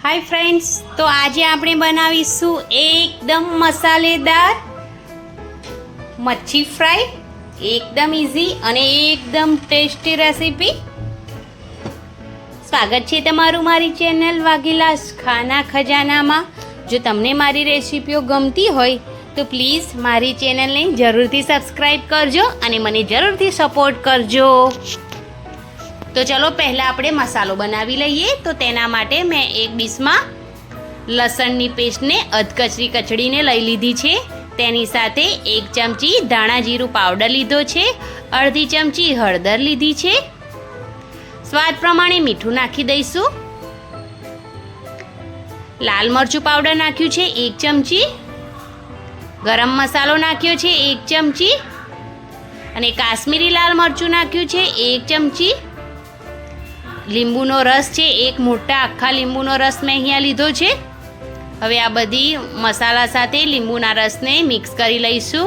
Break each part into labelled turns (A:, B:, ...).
A: Hi friends, तो आज આપણે બનાવીશું એકદમ મસાલેદાર મચ્છી ફ્રાય। એકદમ ઈઝી અને એકદમ ટેસ્ટી રેસીપી। સ્વાગત છે તમારું મારી ચેનલ વાઘેલા ખાના ખજાનામાં। જો તમને મારી રેસીપીઓ ગમતી હોય તો પ્લીઝ મારી ચેનલને જરૂરથી સબસ્ક્રાઇબ કરજો અને મને જરૂરથી સપોર્ટ કરજો। तो चलो पहला આપણે मसालो बनावी लईए। तो तेना माटे मैं एक डिश में लसणनी पेस्ट ने अधकचरी कचड़ी ने लई लीधी छे। तेनी साथे 1 चमची धाणा जीरू पाउडर लीधो छे, अर्धी चमची हळदर लीधी छे, स्वाद प्रमाणे मीठू नाखी दईशुं, लाल मरचुं पाउडर नाख्युं छे 1 चमची, गरम मसालो नाख्यो छे 1 चमची अने काश्मीरी लाल मरचुं नाख्युं छे 1 चमची। લીંબુનો રસ છે, એક મોટા આખા લીંબુનો રસ મેં અહીંયા લીધો છે। હવે આ બધી મસાલા સાથે લીંબુના રસને મિક્સ કરી લઈશું।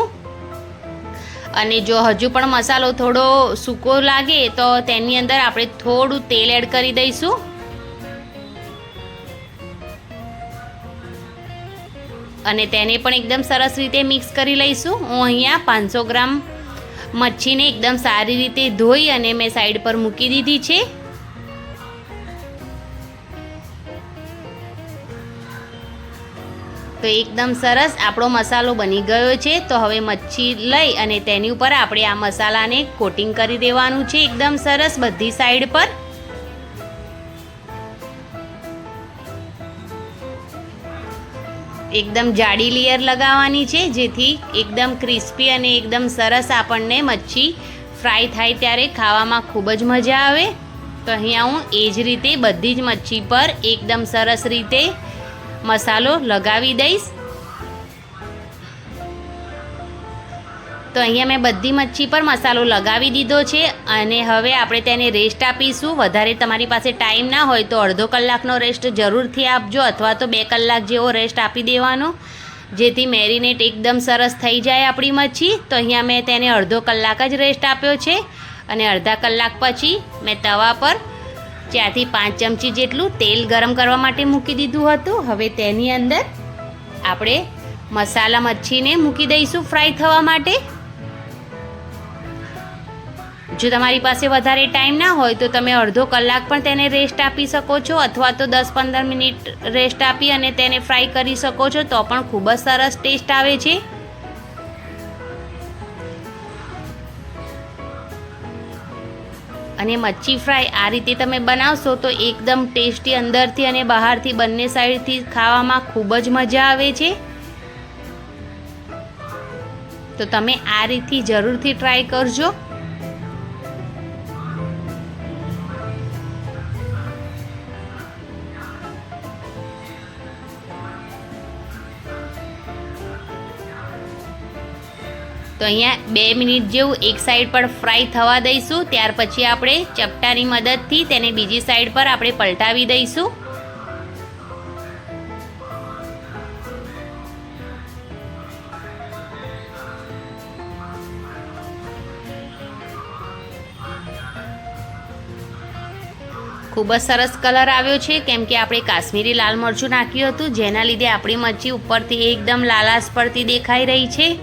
A: અને જો હજુ પણ મસાલો થોડો સૂકો લાગે તો તેની અંદર આપણે થોડું તેલ એડ કરી દઈશું। અને તેને પણ એકદમ સરસ રીતે મિક્સ કરી લઈશું। હું અહીંયા 500 ગ્રામ મચ્છીને એકદમ સારી રીતે ધોઈ અને મેં સાઈડ પર મૂકી દીધી છે। तो एकदम सरस आपणो मसालो बनी गयो छे। तो हवे मच्छी लई अने तेनी उपर आपणे आ मसालाने कोटिंग करी देवानुं छे एकदम सरस बधी साइड पर। एकदम जाडी लेयर लगावानी छे जेथी एकदम क्रिस्पी अने एकदम सरस आपणने मच्छी फ्राय थाय त्यारे खावामां खूब ज मजा आवे। तो अहींया हूँ ए ज रीते बधी ज मच्छी पर एकदम सरस रीते मसालो लगावी दईश। तो अहींया मैं बधी मच्छी पर मसालो लगावी दीधो छे अने हवे आपणे तेने रेस्ट आपीशुं। वधारे तमारी पासे टाइम ना होय तो अर्धो कलाकनो रेस्ट जरूरथी आपजो अथवा तो 2 कलाक जेवो रेस्ट आपी देवानो जेथी मेरिनेट एकदम सरस थई जाए आपणी मच्छी। तो अहींया मैं तेने अर्धो कलाक ज रेस्ट आप्यो छे अने अर्धा कलाक पछी मैं तवा पर 4 થી 5 चमची जेटलू तेल गरम करवा माटे मूकी दीधुं हतुं। हवे तेनी अंदर आपणे मसाला मच्छीने मूकी दईशुं फ्राय थवा माटे। जो तमारी पासे वधारे टाइम ना होय तो तमे अर्धो कलाक पण तेने रेस्ट आपी शको छो अथवा तो 10-15 मिनिट रेस्ट आपी अने तेने फ्राय करी शको छो तो पण खूब ज सरस टेस्ट आवे छे। અને મચ્છી ફ્રાય આ રીતે તમે બનાવશો તો એકદમ ટેસ્ટી અંદરથી અને બહારથી બંને સાઈડથી ખાવામાં ખૂબ જ મજા આવે છે। તો તમે આ રીતથી જરૂરથી ટ્રાય કરજો। तो अहींया 2 मिनिट जेवुं एक साइड पर फ्राय थवा दईशुं। त्यार पछी आपणे चपटानी मददथी तेने बीजी साइड पर आपणे पलटावी दईशुं। खूब ज सरस कलर आव्यो छे केम के आपणे काश्मीरी लाल मरचुं नाख्युं हतुं जेना लीधे आपणी मच्छी उपरथी एकदम लालाश पड़ती देखाई रही छे।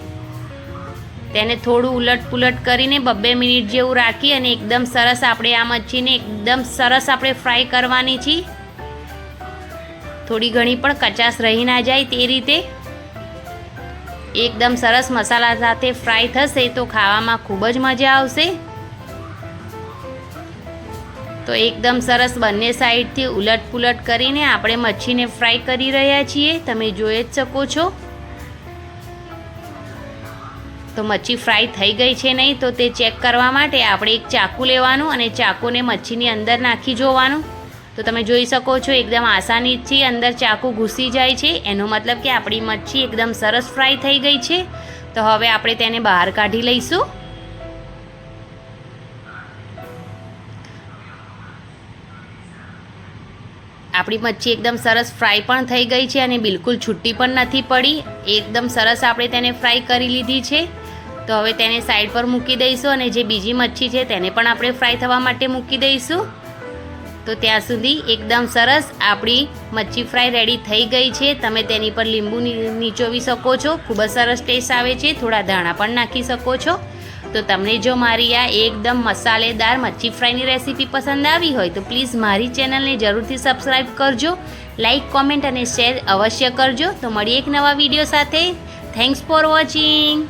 A: तेने थोड़ू उलट पुलट करीने 2 मिनिट जेवुं राखी अने एकदम सरस आपणे आ मच्छीने एकदम सरस आपणे फ्राय करवानी छे। थोड़ी घणी पण कचास रही ना जाए ते रीते एकदम सरस मसाला साथे फ्राय थशे तो खावामां खूब ज मजा आवशे। तो एकदम सरस बंने साइडथी उलट पुलट करीने आपणे मच्छीने फ्राय करी रह्या छीए। तमे जोई ज शको छो। तो मच्छी फ्राय थई गई छे नहीं तो ते चेक करवा माटे आपणे एक चाकू लेवानुं अने चाकूने मच्छीनी अंदर नाखी जोवानुं। तो तमे जोई शको छो एकदम आसानीथी अंदर चाकू घूसी जाय छे एनो मतलब के आपणी मच्छी एकदम सरस फ्राय थई गई छे। तो हवे आपणे तेने बहार काढी लईशुं। आपणी मच्छी एकदम सरस फ्राय पण थई गई छे अने बिल्कुल छूटी पण नथी पड़ी। एकदम सरस आपणे तेने फ्राय करी लीधी छे। तो हवे तेने साइड पर मूकी दईशुं अने जे बीजी मच्छी छे तेने पण आपणे फ्राय थवा माटे मूकी दईशुं। તો ત્યાં સુધી એકદમ સરસ આપણી મચ્છી ફ્રાય રેડી થઈ ગઈ છે. તમે તેની પર લીંબુ નીચોવી શકો છો. ખૂબ જ સરસ ટેસ્ટ આવે છે. થોડા ધાણા પણ નાખી શકો છો. તો તમને જો મારી આ એકદમ મસાલેદાર મચ્છી ફ્રાયની રેસીપી પસંદ આવી હોય તો પ્લીઝ મારી ચેનલને જરૂરથી સબસ્ક્રાઈબ કરજો. લાઇક, કોમેન્ટ અને શેર અવશ્ય કરજો. તો મળીએ એક નવા વિડીયો સાથે. Thanks for watching.